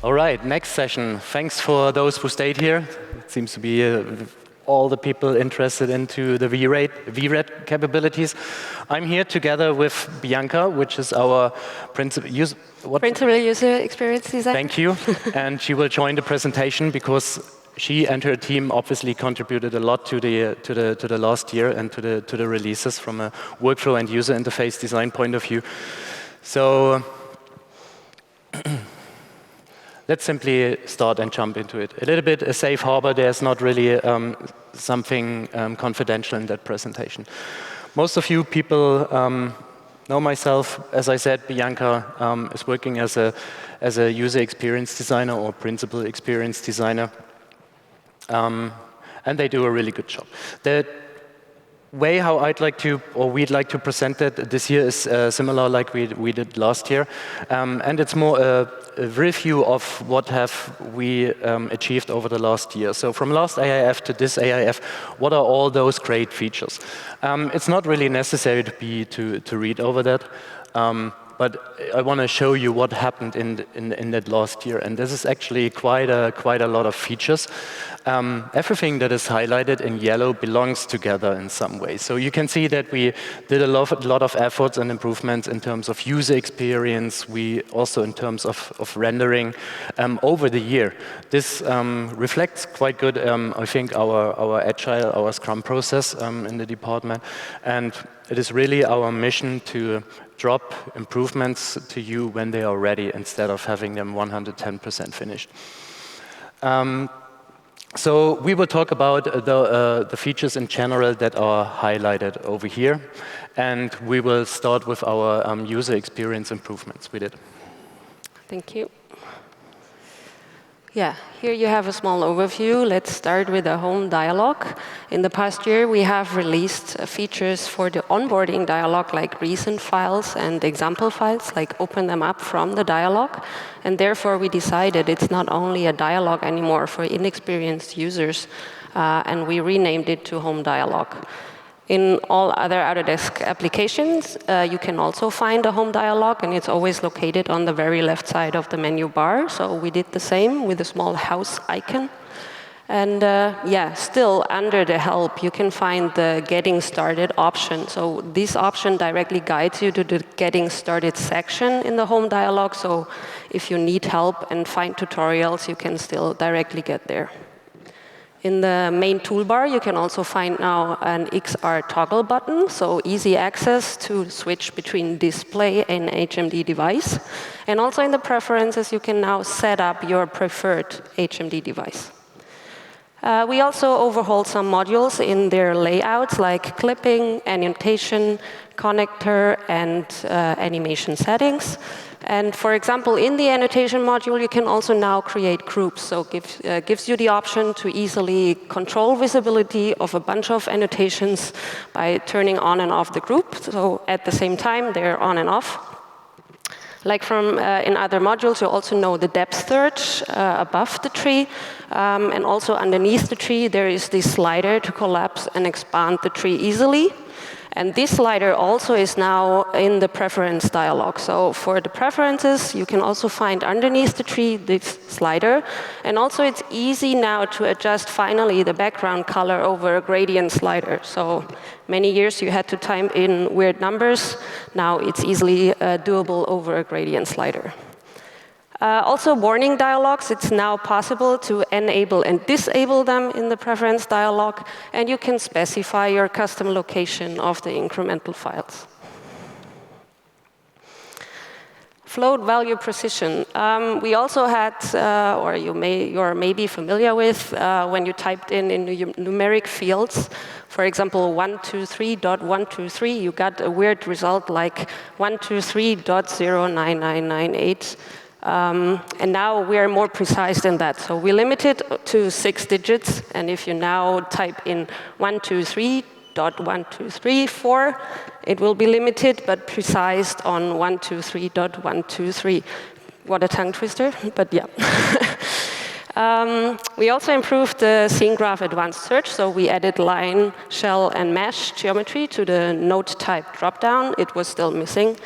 All right, next session. Thanks for those who stayed here. It seems to be all the people interested into the VRED capabilities. I'm here together with Bianca, which is our principal user experience designer. Thank you. And she will join the presentation because she and her team obviously contributed a lot to the last year and to the releases from a workflow and user interface design point of view. So let's simply start and jump into it. A little bit a safe harbor. There's not really something confidential in that presentation. Most of you people know myself. As I said, Bianca is working as a user experience designer or principal experience designer. And they do a really good job. The way how I'd like to, or we'd like to present it this year is similar like we did last year. And it's more a review of what have we achieved over the last year. So from last AIF to this AIF, what are all those great features? It's not really necessary to read over that. But I want to show you what happened in that last year. And this is actually quite a lot of features. Everything that is highlighted in yellow belongs together in some way. So you can see that we did a lot of efforts and improvements in terms of user experience. We also in terms of rendering over the year. This reflects quite good, I think, our Agile, our Scrum process in the department. And it is really our mission to drop improvements to you when they are ready instead of having them 110% finished. So we will talk about the features in general that are highlighted over here. And we will start with our user experience improvements we did. Thank you. Yeah, here you have a small overview. Let's start with the home dialog. In the past year, we have released features for the onboarding dialog, like recent files and example files, like open them up from the dialog. And therefore, we decided it's not only a dialog anymore for inexperienced users, and we renamed it to home dialog. In all other Autodesk applications, you can also find a home dialog, and it's always located on the very left side of the menu bar. So we did the same with a small house icon. And yeah, still under the help, you can find the getting started option. So this option directly guides you to the getting started section in the home dialog. So if you need help and find tutorials, you can still directly get there. In the main toolbar, you can also find now an XR toggle button, so easy access to switch between display and HMD device. And also in the preferences, you can now set up your preferred HMD device. We also overhauled some modules in their layouts, like clipping, annotation, connector, and animation settings. And for example, in the annotation module, you can also now create groups. So gives you the option to easily control visibility of a bunch of annotations by turning on and off the group. So at the same time, they're on and off. Like from in other modules, you also know the depth search above the tree. And also underneath the tree, there is this slider to collapse and expand the tree easily. And this slider also is now in the preference dialog. So for the preferences, you can also find underneath the tree this slider. And also it's easy now to adjust finally the background color over a gradient slider. So many years you had to type in weird numbers. Now it's easily doable over a gradient slider. Also, warning dialogs, it's now possible to enable and disable them in the preference dialog, and you can specify your custom location of the incremental files. Float value precision. We also had, or you're maybe familiar with, when you typed in numeric fields, for example, 123.123, you got a weird result like 123.09998. And now we are more precise than that. So we limit it to 6 digits. And if you now type in 123.1234, it will be limited but precise on 123.123. What a tongue twister, but yeah. We also improved the scene graph advanced search. So we added line, shell, and mesh geometry to the node type dropdown. It was still missing.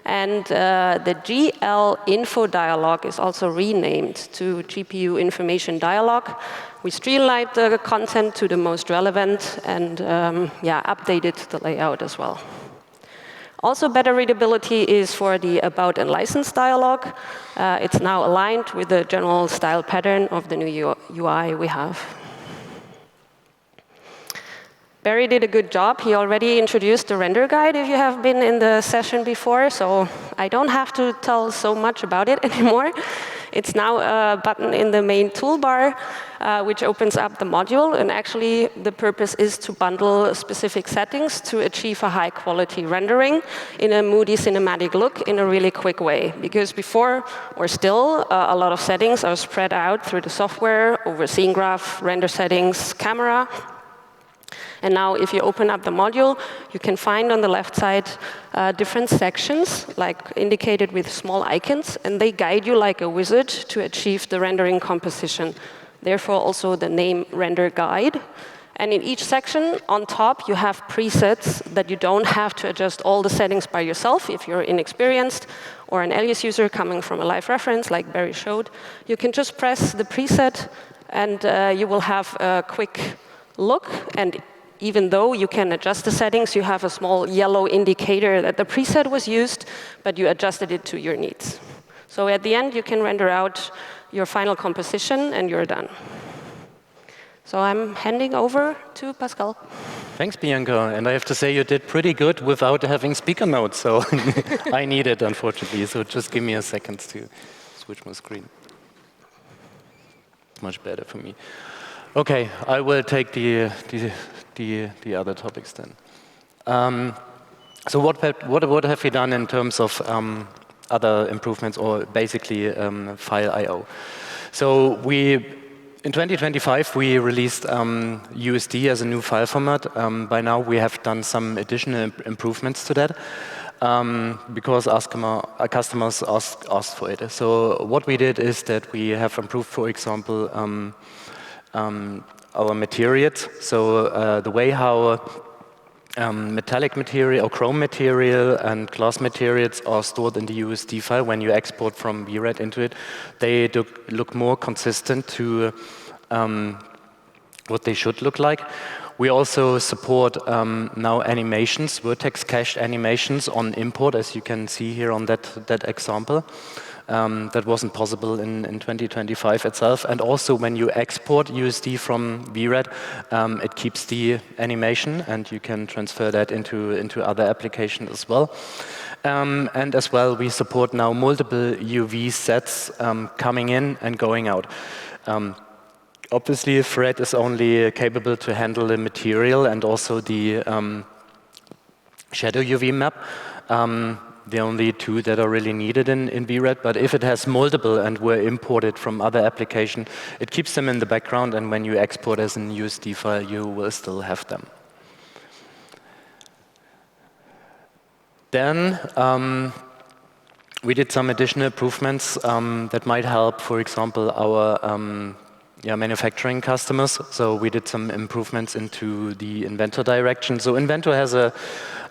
And the GL info dialog is also renamed to GPU information dialog. We streamlined the content to the most relevant and updated the layout as well. Also, better readability is for the about and license dialog. It's now aligned with the general style pattern of the new UI we have. Barry did a good job. He already introduced the render guide if you have been in the session before, so I don't have to tell so much about it anymore. It's now a button in the main toolbar, which opens up the module, and actually the purpose is to bundle specific settings to achieve a high-quality rendering in a moody cinematic look in a really quick way. Because before, or still, a lot of settings are spread out through the software over scene graph, render settings, camera. And now if you open up the module, you can find on the left side different sections, like indicated with small icons, and they guide you like a wizard to achieve the rendering composition. Therefore, also the name render guide. And in each section, on top, you have presets that you don't have to adjust all the settings by yourself if you're inexperienced or an alias user coming from a live reference like Barry showed. You can just press the preset, and you will have a quick look. And even though you can adjust the settings, you have a small yellow indicator that the preset was used, but you adjusted it to your needs. So at the end, you can render out your final composition, and you're done. So I'm handing over to Pascal. Thanks, Bianca. And I have to say, you did pretty good without having speaker notes. So I need it, unfortunately. So just give me a second to switch my screen. It's much better for me. OK, I will take the other topics then. So what have we done in terms of other improvements, or basically file I/O? So in 2025, we released USD as a new file format. By now, we have done some additional improvements to that because customers asked for it. So what we did is that we have improved, for example, our materials. So the way how metallic material or chrome material and glass materials are stored in the USD file when you export from VRED into it, they look more consistent to what they should look like. We also support now animations, vertex cached animations on import, as you can see here on that example. That wasn't possible in 2025 itself. And also, when you export USD from VRED, it keeps the animation, and you can transfer that into other applications as well. And as well, we support now multiple UV sets coming in and going out. Obviously, VRED is only capable to handle the material and also the shadow UV map. The only two that are really needed in VRED, but if it has multiple and were imported from other applications, it keeps them in the background, and when you export as an USD file, you will still have them. Then we did some additional improvements that might help, for example, our manufacturing customers. So we did some improvements into the Inventor direction. So Inventor has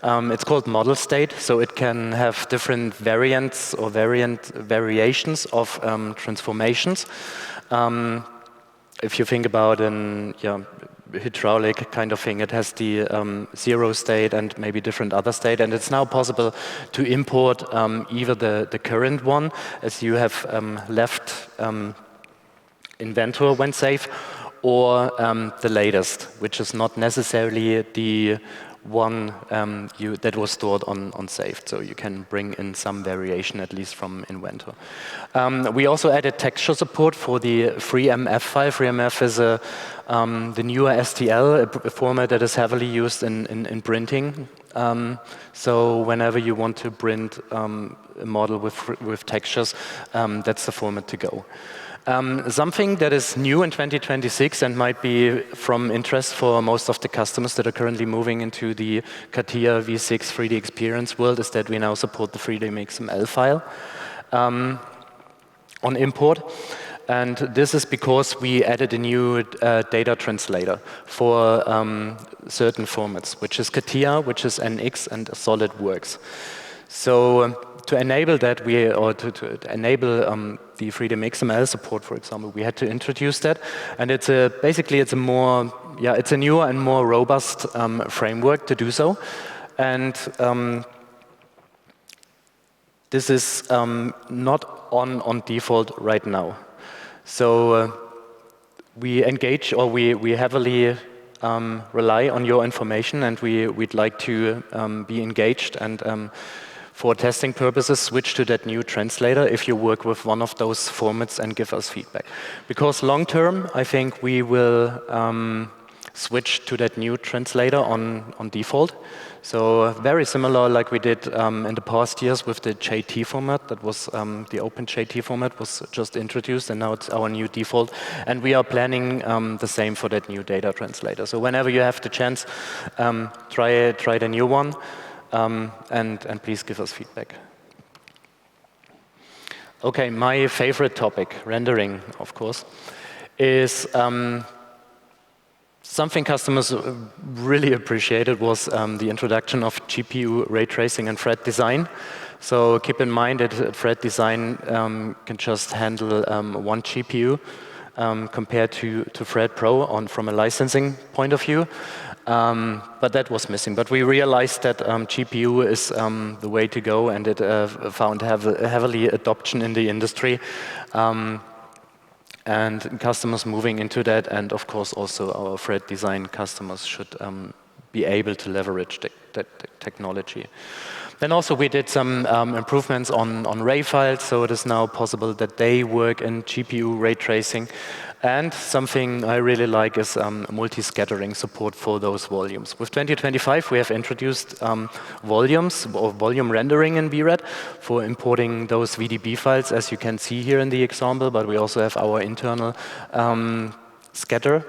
it's called model state, so it can have different variants or variations of transformations. If you think about an hydraulic kind of thing, it has the 0 state and maybe different other state, and it's now possible to import either the current one, as you have left Inventor when safe, or the latest, which is not necessarily the one that was stored on saved. So you can bring in some variation, at least from Inventor. We also added texture support for the FreeMF file. FreeMF is the newer STL, a format that is heavily used in printing. So whenever you want to print a model with textures, that's the format to go. Something that is new in 2026 and might be from interest for most of the customers that are currently moving into the CATIA V6 3D experience world is that we now support the 3D XML file on import. And this is because we added a new data translator for certain formats, which is CATIA, which is NX, and SolidWorks. So to enable that, to enable the Freedom XML support, for example, we had to introduce that, and it's basically it's a more it's a newer and more robust framework to do so, and this is not on default right now. So we engage, or we heavily rely on your information, and we'd like to be engaged and for testing purposes switch to that new translator if you work with one of those formats and give us feedback. Because long term, I think we will switch to that new translator on default. So very similar like we did in the past years with the JT format. That was the Open JT format was just introduced, and now it's our new default. And we are planning the same for that new data translator. So whenever you have the chance, try the new one, and please give us feedback. Okay, my favorite topic, rendering, of course, is something customers really appreciated was the introduction of GPU ray tracing and FRED design. So keep in mind that FRED design can just handle one GPU compared to FRED Pro from a licensing point of view. But that was missing. But we realized that GPU is the way to go, and it found heavily adoption in the industry. And customers moving into that, and of course also our FRED design customers should be able to leverage that technology. Then also we did some improvements on ray files, so it is now possible that they work in GPU ray tracing. And something I really like is multi-scattering support for those volumes. With 2025, we have introduced volumes or volume rendering in VRED for importing those VDB files, as you can see here in the example, but we also have our internal scatter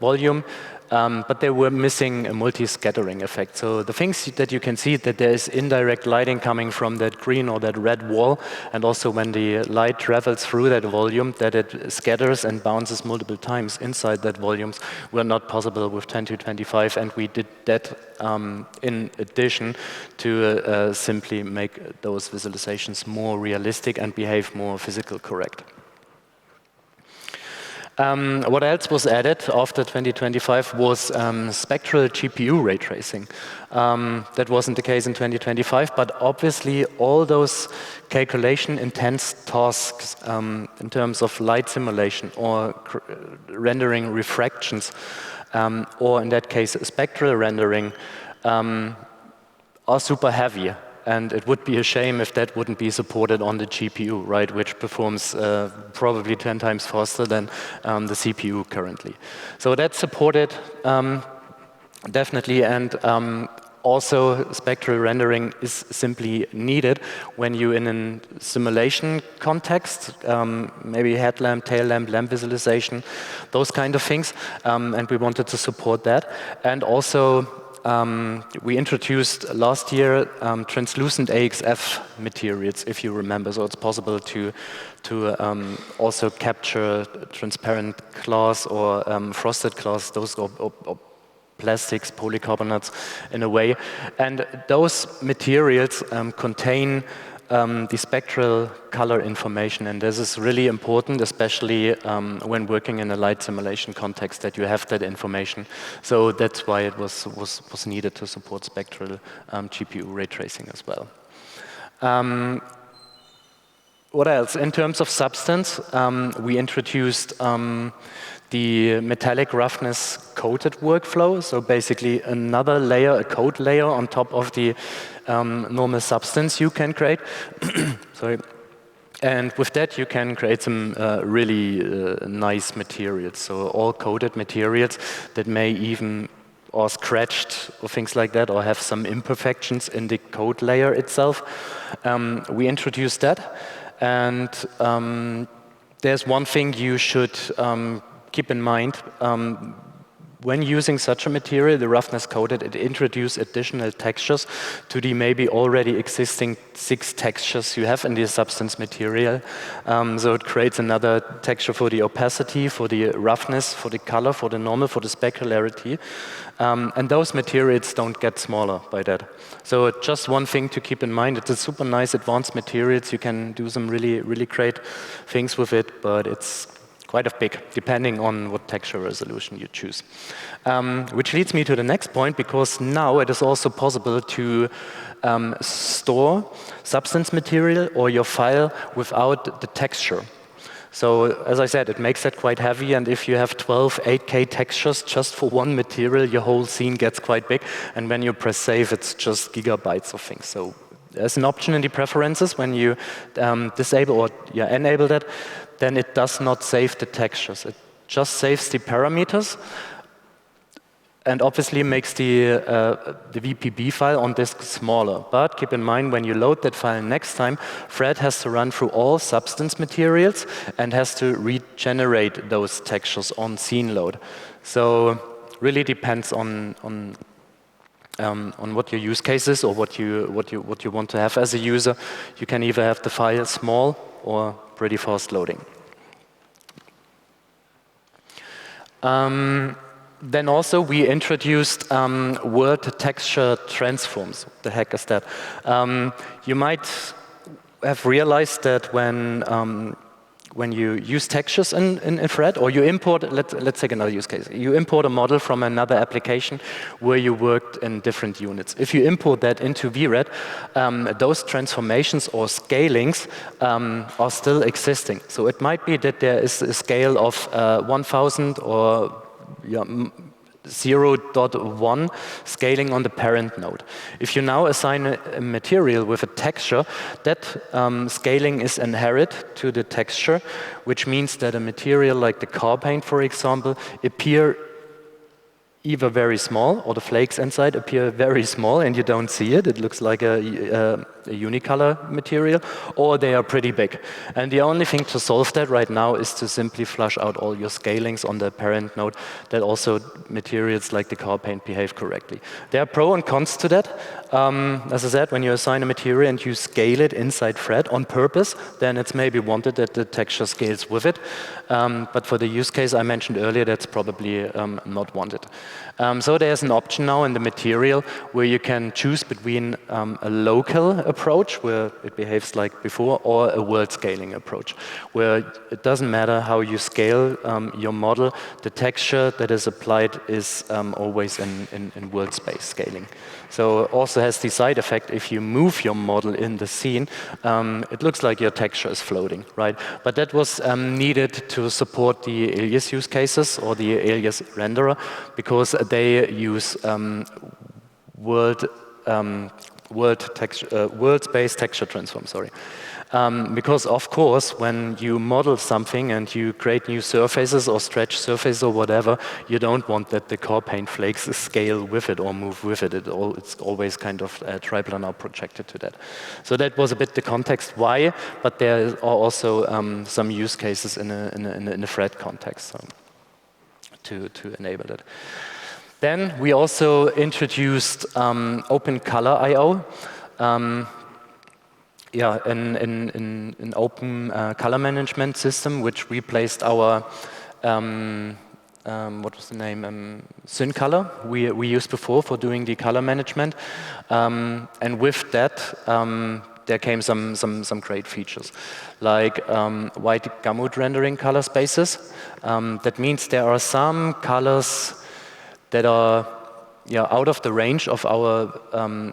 volume. But they were missing a multi-scattering effect. So the things that you can see, that there is indirect lighting coming from that green or that red wall, and also when the light travels through that volume, that it scatters and bounces multiple times inside that volumes, were not possible with 2025, and we did that in addition to simply make those visualizations more realistic and behave more physical correct. What else was added after 2025 was spectral GPU ray tracing. That wasn't the case in 2025, but obviously all those calculation-intense tasks in terms of light simulation or rendering refractions, or in that case spectral rendering, are super heavy. And it would be a shame if that wouldn't be supported on the GPU, right, which performs probably 10 times faster than the CPU currently. So that's supported definitely, and also spectral rendering is simply needed when you're in a simulation context, maybe headlamp, tail lamp, lamp visualization, those kind of things, and we wanted to support that. And also we introduced last year translucent AXF materials, if you remember. So it's possible to also capture transparent glass or frosted glass, those or plastics, polycarbonates in a way. And those materials contain the spectral color information, and this is really important, especially when working in a light simulation context, that you have that information. So that's why it was needed to support spectral GPU ray tracing as well. What else? In terms of substance, we introduced the metallic roughness coated workflow. So basically another layer, a coat layer on top of the normal substance you can create. Sorry. And with that, you can create some really nice materials. So all coated materials that may even or scratched or things like that, or have some imperfections in the code layer itself. We introduced that. And there's one thing you should keep in mind. when using such a material, the roughness coated, it introduces additional textures to the maybe already existing 6 textures you have in the substance material. So it creates another texture for the opacity, for the roughness, for the color, for the normal, for the specularity. And those materials don't get smaller by that. So just one thing to keep in mind, it's a super nice advanced materials. You can do some really, really great things with it, but it's quite big, depending on what texture resolution you choose. Which leads me to the next point, because now it is also possible to store substance material or your file without the texture. So as I said, it makes that quite heavy, and if you have 12 8K textures just for one material, your whole scene gets quite big, and when you press save, it's just gigabytes of things. So there's an option in the preferences when you disable or enable that, then it does not save the textures. It just saves the parameters, and obviously makes the VPB file on disk smaller. But keep in mind, when you load that file next time, Fred has to run through all substance materials and has to regenerate those textures on scene load. So really depends on what your use case is or what you want to have as a user. You can either have the file small or pretty fast loading. Then also we introduced world texture transforms. What the heck is that? You might have realized that when you use textures in Fred, or you import, let's take another use case. You import a model from another application where you worked in different units. If you import that into VRED, those transformations or scalings are still existing. So it might be that there is a scale of 1000 or 0.1 scaling on the parent node. If you now assign a material with a texture, that scaling is inherent to the texture, which means that a material like the car paint, for example, appear either very small, or the flakes inside appear very small and you don't see it. It looks like a unicolor material, or they are pretty big. And the only thing to solve that right now is to simply flush out all your scalings on the parent node, that also materials like the car paint behave correctly. There are pros and cons to that. As I said, when you assign a material and you scale it inside Fred on purpose, then it's maybe wanted that the texture scales with it. But for the use case I mentioned earlier, that's probably not wanted. So there's an option now in the material where you can choose between a local approach, where it behaves like before, or a world scaling approach, where it doesn't matter how you scale your model, the texture that is applied is always in world space scaling. So it also has the side effect, if you move your model in the scene, it looks like your texture is floating, right? But that was needed to support the alias use cases or the alias renderer, because they use world-based texture transform, sorry. Because of course, when you model something and you create new surfaces or stretch surfaces or whatever, you don't want that the car paint flakes scale with it or move with it. It's always kind of triplanar projected to that. So that was a bit the context why, but there are also some use cases in a Fred context, so to enable it. Then we also introduced OpenColorIO. An open color management system, which replaced our what was the name? SynColor we used before for doing the color management, and with that there came some great features, like white gamut rendering color spaces. That means there are some colors that are out of the range of our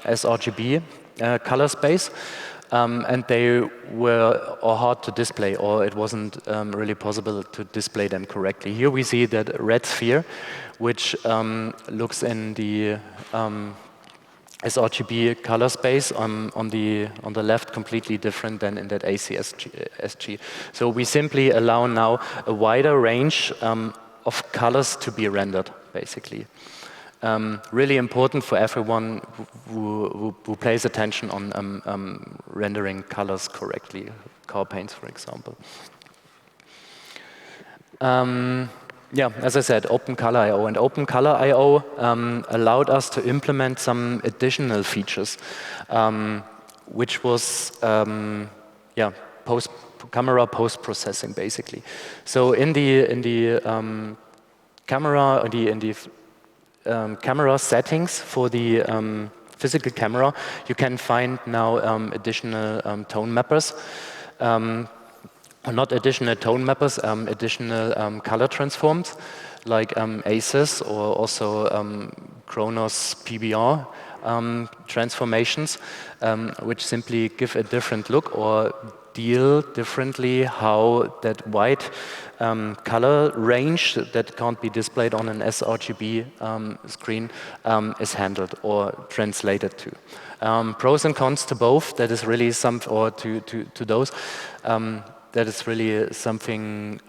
sRGB color space. And they were hard to display, or it wasn't really possible to display them correctly. Here we see that red sphere, which looks in the sRGB color space on the left, completely different than in that ACSG. So we simply allow now a wider range of colors to be rendered, basically. Really important for everyone who pays attention on rendering colors correctly, car paints, for example. yeah, as I said, OpenColorIO. And OpenColorIO allowed us to implement some additional features, which was, yeah, camera post-processing, basically. So in the camera, camera settings for the physical camera, you can find now additional tone mappers. Not additional tone mappers, additional color transforms, like ACES or also Chronos PBR transformations, which simply give a different look or deal differently how that white color range that can't be displayed on an sRGB screen is handled or translated to. Pros and cons to both. That is really to those. That is really something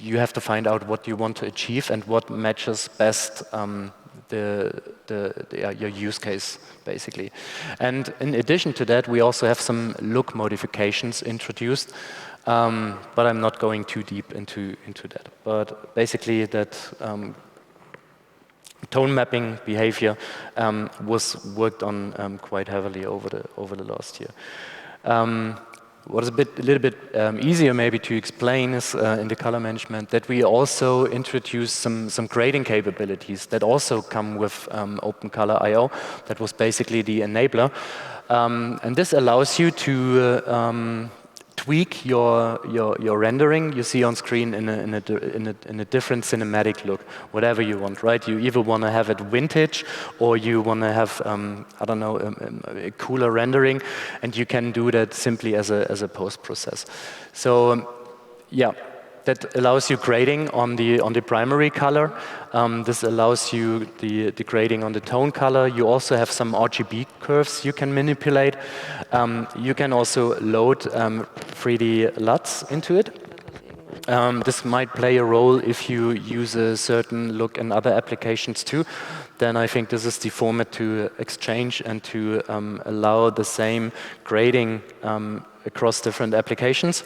you have to find out what you want to achieve and what matches best your use case, basically. And in addition to that, we also have some look modifications introduced, but I'm not going too deep into that. But basically, that tone mapping behavior was worked on quite heavily over the last year. What is a little bit easier maybe to explain is in the color management that we also introduced some grading capabilities that also come with OpenColorIO. That was basically the enabler. And this allows you to tweak your rendering you see on screen in a different cinematic look, whatever you want, right? You either want to have it vintage or you want to have, I don't know, a cooler rendering, and you can do that simply as a post-process. So, yeah. That allows you grading on the primary color. This allows you the grading on the tone color. You also have some RGB curves you can manipulate. You can also load 3D LUTs into it. This might play a role if you use a certain look in other applications too. Then I think this is the format to exchange and to allow the same grading across different applications.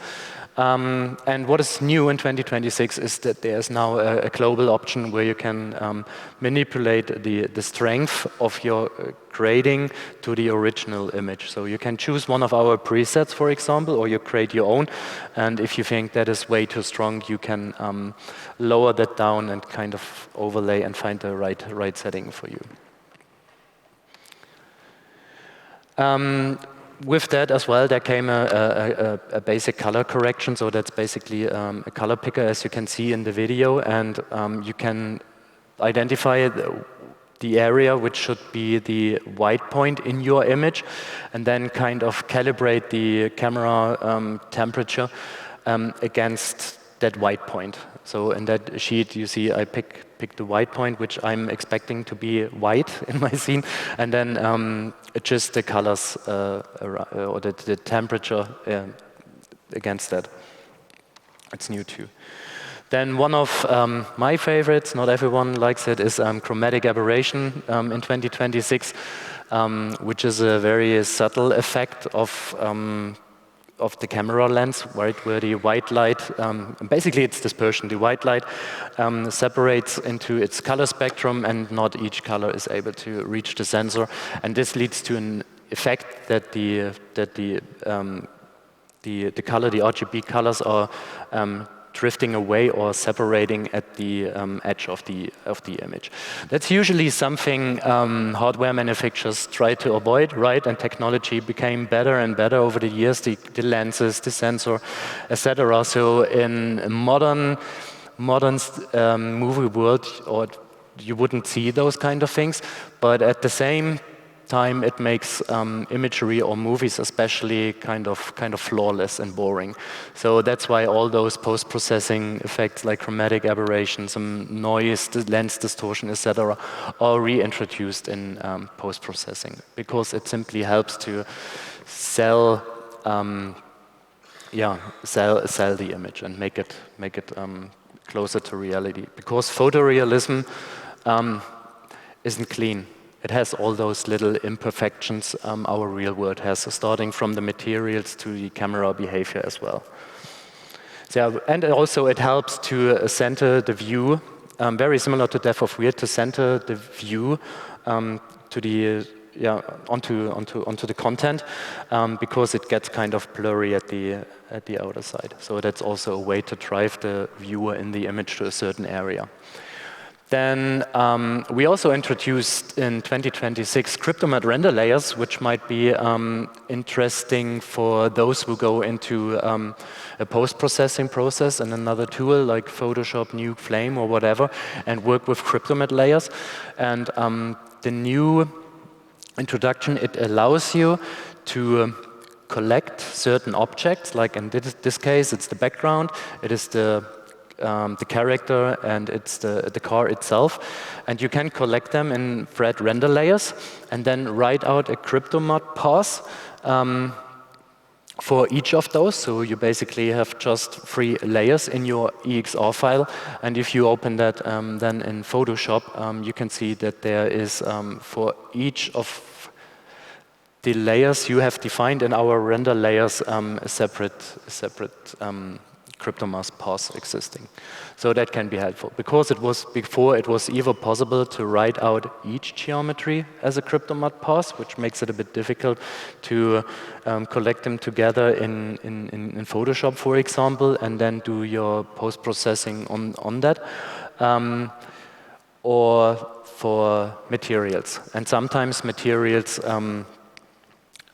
And what is new in 2026 is that there's now a global option where you can manipulate the strength of your grading to the original image. So you can choose one of our presets, for example, or you create your own. And if you think that is way too strong, you can lower that down and kind of overlay and find the right setting for you. With that as well, there came a basic color correction. So that's basically a color picker, as you can see in the video. And you can identify the area which should be the white point in your image, and then kind of calibrate the camera temperature against that white point. So in that sheet, you see I pick the white point, which I'm expecting to be white in my scene, and then adjust the colors or the temperature against that. It's new too. Then one of my favorites, not everyone likes it, is chromatic aberration in 2026, which is a very subtle effect of the camera lens, right, where the white light, basically it's dispersion. The white light separates into its color spectrum, and not each color is able to reach the sensor. And this leads to an effect that the RGB colors are drifting away or separating at the edge of the image. That's usually something hardware manufacturers try to avoid, right? And technology became better and better over the years, the lenses, the sensor, etc. So in a modern movie world, or you wouldn't see those kind of things, but at the same time it makes imagery or movies especially kind of flawless and boring. So that's why all those post-processing effects like chromatic aberration, some noise, lens distortion, etc., are reintroduced in post-processing, because it simply helps to sell the image and make it closer to reality. Because photorealism isn't clean. It has all those little imperfections our real world has, starting from the materials to the camera behavior as well. So, and also it helps to center the view, very similar to depth of field, to center the view to the onto the content, because it gets kind of blurry at the outer side. So that's also a way to drive the viewer in the image to a certain area. Then we also introduced in 2026 CryptoMatte render layers, which might be interesting for those who go into a post-processing process and another tool like Photoshop, Nuke, Flame, or whatever, and work with CryptoMatte layers. And the new introduction, it allows you to collect certain objects, like in this case, it's the background, it is the character, and it's the car itself. And you can collect them in VRED render layers and then write out a CryptoMatte path for each of those. So you basically have just 3 layers in your EXR file. And if you open that then in Photoshop, you can see that there is, for each of the layers you have defined in our render layers, a separate CryptoMatte path existing. So that can be helpful. Because before it was either possible to write out each geometry as a CryptoMatte path, which makes it a bit difficult to collect them together in Photoshop, for example, and then do your post-processing on that, or for materials. And sometimes materials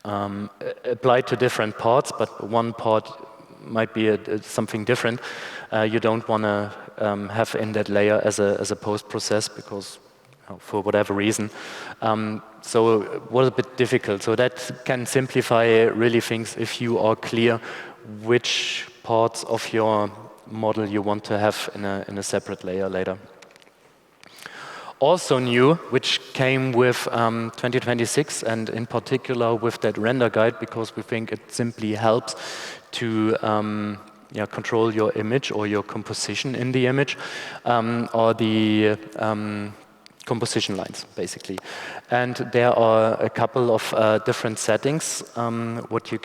apply to different parts, but one part might be something different. You don't want to have in that layer as a post-process because, for whatever reason. So it was a bit difficult. So that can simplify really things if you are clear which parts of your model you want to have in a separate layer later. Also new, which came with 2026, and in particular with that render guide, because we think it simply helps to control your image or your composition in the image, or the composition lines, basically. And there are a couple of different settings what you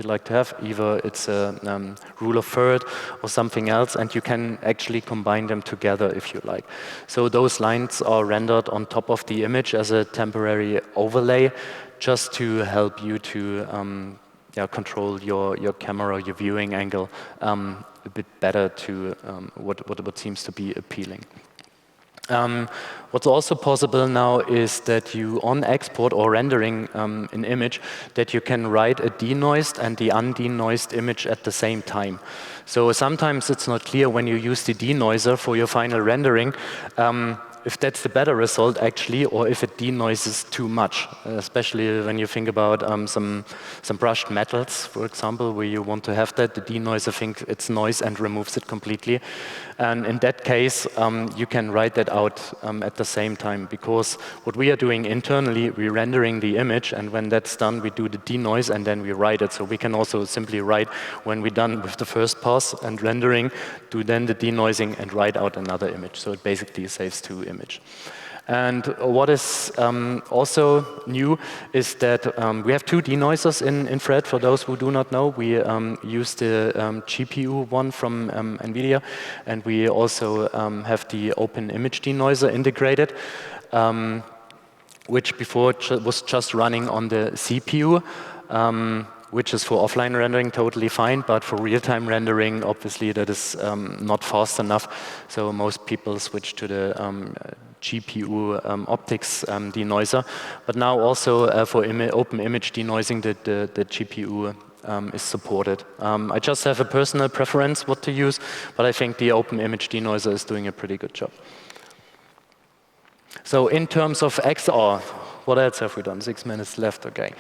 like to have. Either it's a rule of third or something else, and you can actually combine them together if you like. So those lines are rendered on top of the image as a temporary overlay, just to help you to control your camera, your viewing angle a bit better to what seems to be appealing. What's also possible now is that you, on export or rendering an image, that you can write a denoised and the undenoised image at the same time. So sometimes it's not clear when you use the denoiser for your final rendering if that's the better result actually, or if it denoises too much, especially when you think about some brushed metals, for example, where you want to have that. The denoiser thinks it's noise and removes it completely. And in that case, you can write that out at the same time, because what we are doing internally, we're rendering the image, and when that's done, we do the denoise and then we write it. So we can also simply write, when we're done with the first pass and rendering, do then the denoising and write out another image. So it basically saves 2 images. And what is also new is that we have 2 denoisers in VRED. For those who do not know, we use the GPU one from NVIDIA, and we also have the Open Image Denoiser integrated, which before was just running on the CPU, which is for offline rendering totally fine, but for real-time rendering, obviously that is not fast enough. So most people switch to the GPU optics denoiser. But now also for open image denoising, the GPU is supported. I just have a personal preference what to use, but I think the open image denoiser is doing a pretty good job. So in terms of XR, what else have we done? 6 minutes left, okay.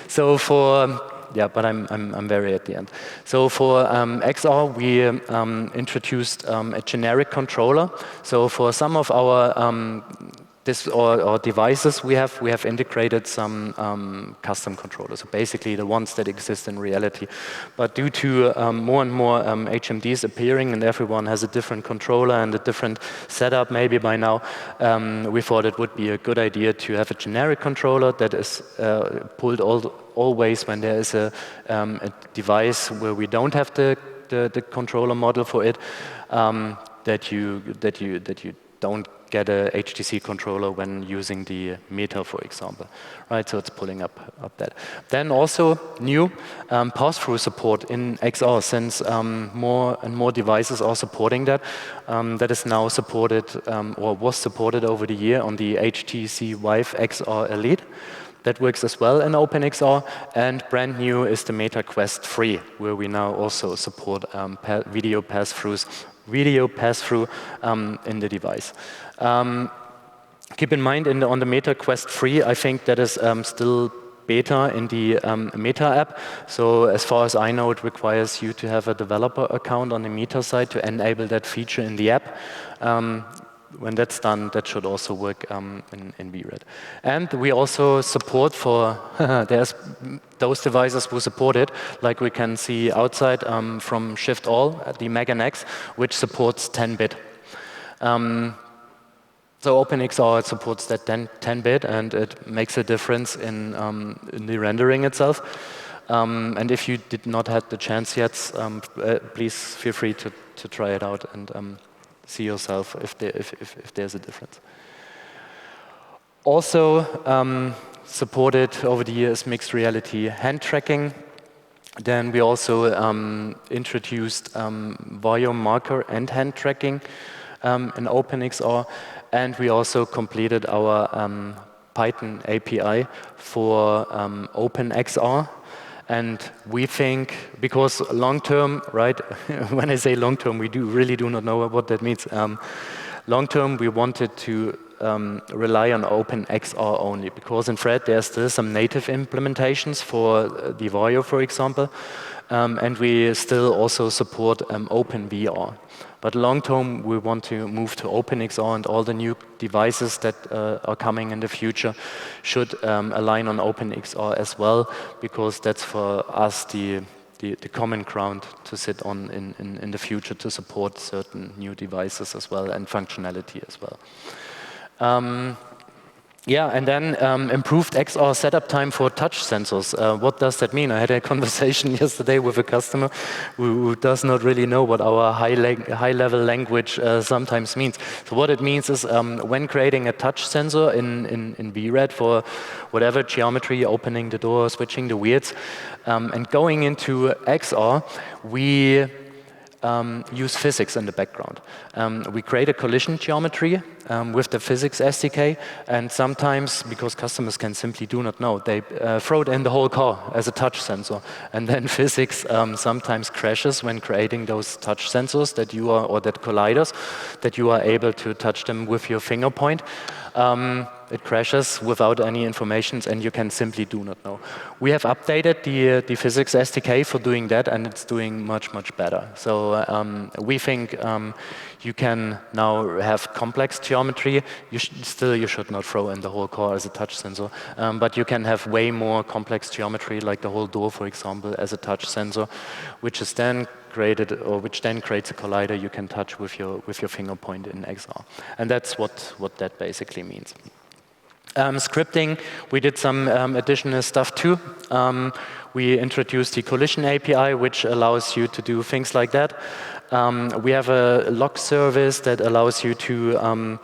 So for, yeah, but I'm very at the end. So for XR, we introduced a generic controller. So for some of our or devices we have integrated some custom controllers, so basically the ones that exist in reality. But due to more and more HMDs appearing and everyone has a different controller and a different setup maybe by now, we thought it would be a good idea to have a generic controller that is pulled always when there is a device where we don't have the controller model for it, that you don't get a HTC controller when using the Meta, for example, right? So it's pulling up that. Then also new pass-through support in XR, since more and more devices are supporting that. That is now supported or was supported over the year on the HTC Vive XR Elite. That works as well in OpenXR, and brand new is the Meta Quest 3, where we now also support video pass-through in the device. Keep in mind, on the Meta Quest 3, I think that is still beta in the Meta app. So as far as I know, it requires you to have a developer account on the Meta side to enable that feature in the app. When that's done, that should also work in VRED. And we also support for, there's those devices who support it, like we can see outside from Shift All, the Megan X, which supports 10-bit. So OpenXR supports that 10-bit, and it makes a difference in the rendering itself. And if you did not have the chance yet, please feel free to try it out and see yourself if there's a difference. Also supported over the years mixed reality hand tracking. Then we also introduced volume marker and hand tracking in OpenXR, and we also completed our Python API for OpenXR. And we think, because long-term, right, when I say long-term, we really do not know what that means. Long-term, we wanted to rely on OpenXR only, because in VRED there's still some native implementations for the VREO, for example, and we still also support OpenVR. But long-term, we want to move to OpenXR, and all the new devices that are coming in the future should align on OpenXR as well, because that's for us the common ground to sit on in the future to support certain new devices as well and functionality as well. Yeah, and then improved XR setup time for touch sensors. What does that mean? I had a conversation yesterday with a customer who does not really know what our high-level language sometimes means. So what it means is when creating a touch sensor in VRED for whatever geometry, opening the door, switching the wheels, and going into XR, we use physics in the background. We create a collision geometry with the physics SDK, and sometimes, because customers can simply do not know, they throw it in the whole car as a touch sensor, and then physics sometimes crashes when creating those touch sensors that you are, or that colliders, that you are able to touch them with your finger point. It crashes without any information, and you can simply do not know. We have updated the physics SDK for doing that, and it's doing much, much better. So we think you can now have complex geometry. You should not throw in the whole car as a touch sensor, but you can have way more complex geometry, like the whole door, for example, as a touch sensor, which is then created, or which then creates a collider you can touch with your finger point in XR. And that's what that basically means. Scripting, we did some additional stuff too. We introduced the collision API, which allows you to do things like that. We have a log service that allows you to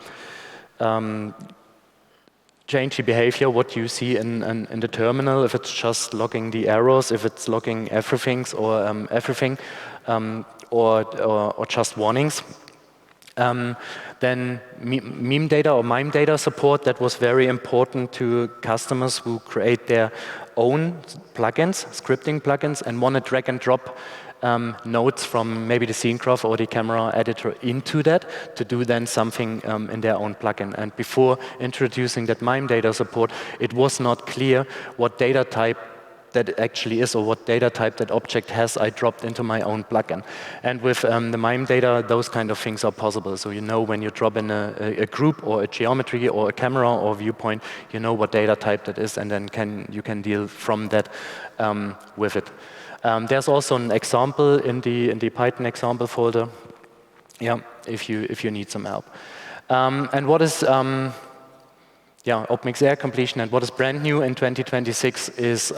change the behavior, what you see in the terminal, if it's just logging the errors, if it's logging everything, or just warnings. Then meme data or MIME data support, that was very important to customers who create their own plugins, scripting plugins, and want to drag and drop nodes from maybe the scene graph or the camera editor into that to do then something in their own plugin. And before introducing that MIME data support, it was not clear what data type that actually is, or what data type that object has I dropped into my own plugin. And with the MIME data, those kind of things are possible. So you know when you drop in a group or a geometry or a camera or viewpoint, you know what data type that is, and then you can deal from that with it. There's also an example in the Python example folder, yeah, if you need some help. And what is OpenXR completion, and what is brand new in 2026 is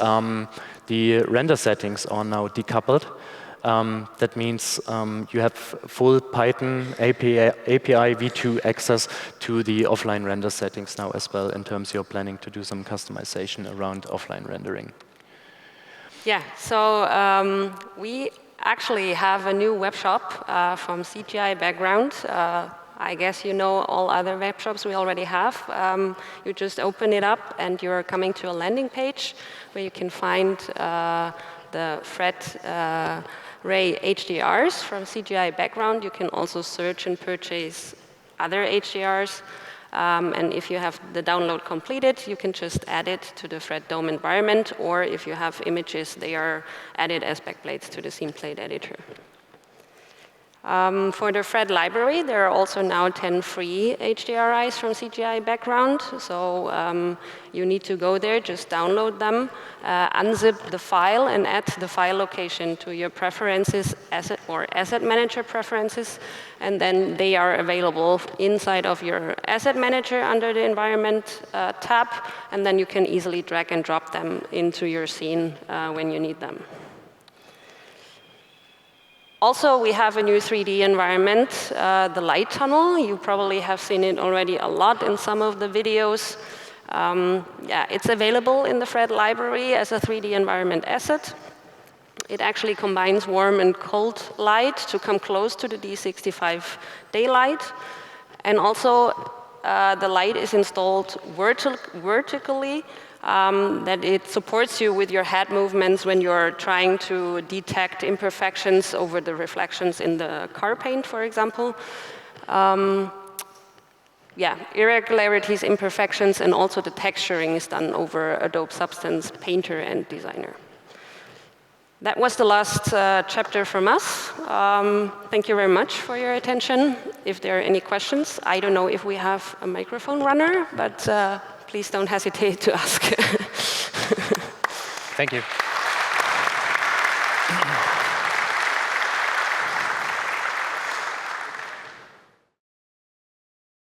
the render settings are now decoupled. That means you have full Python API v2 access to the offline render settings now as well, in terms you're planning to do some customization around offline rendering. Yeah, so we actually have a new web shop from CGI background. I guess you know all other web shops we already have. You just open it up and you're coming to a landing page where you can find the VRED Ray HDRs from CGI background. You can also search and purchase other HDRs. And if you have the download completed, you can just add it to the VRED DOM environment, or if you have images, they are added as backplates to the scene plate editor. For the VRED library, there are also now 10 free HDRIs from CGI background. So you need to go there, just download them, unzip the file, and add the file location to your preferences, asset manager preferences. And then they are available inside of your asset manager under the environment tab. And then you can easily drag and drop them into your scene when you need them. Also, we have a new 3D environment, the light tunnel. You probably have seen it already a lot in some of the videos. Yeah, it's available in the VRED library as a 3D environment asset. It actually combines warm and cold light to come close to the D65 daylight. And also, the light is installed vertically, that it supports you with your head movements when you're trying to detect imperfections over the reflections in the car paint, for example. Yeah, irregularities, imperfections, and also the texturing is done over Adobe Substance Painter and Designer. That was the last chapter from us. Thank you very much for your attention. If there are any questions, I don't know if we have a microphone runner, but please don't hesitate to ask. Thank you.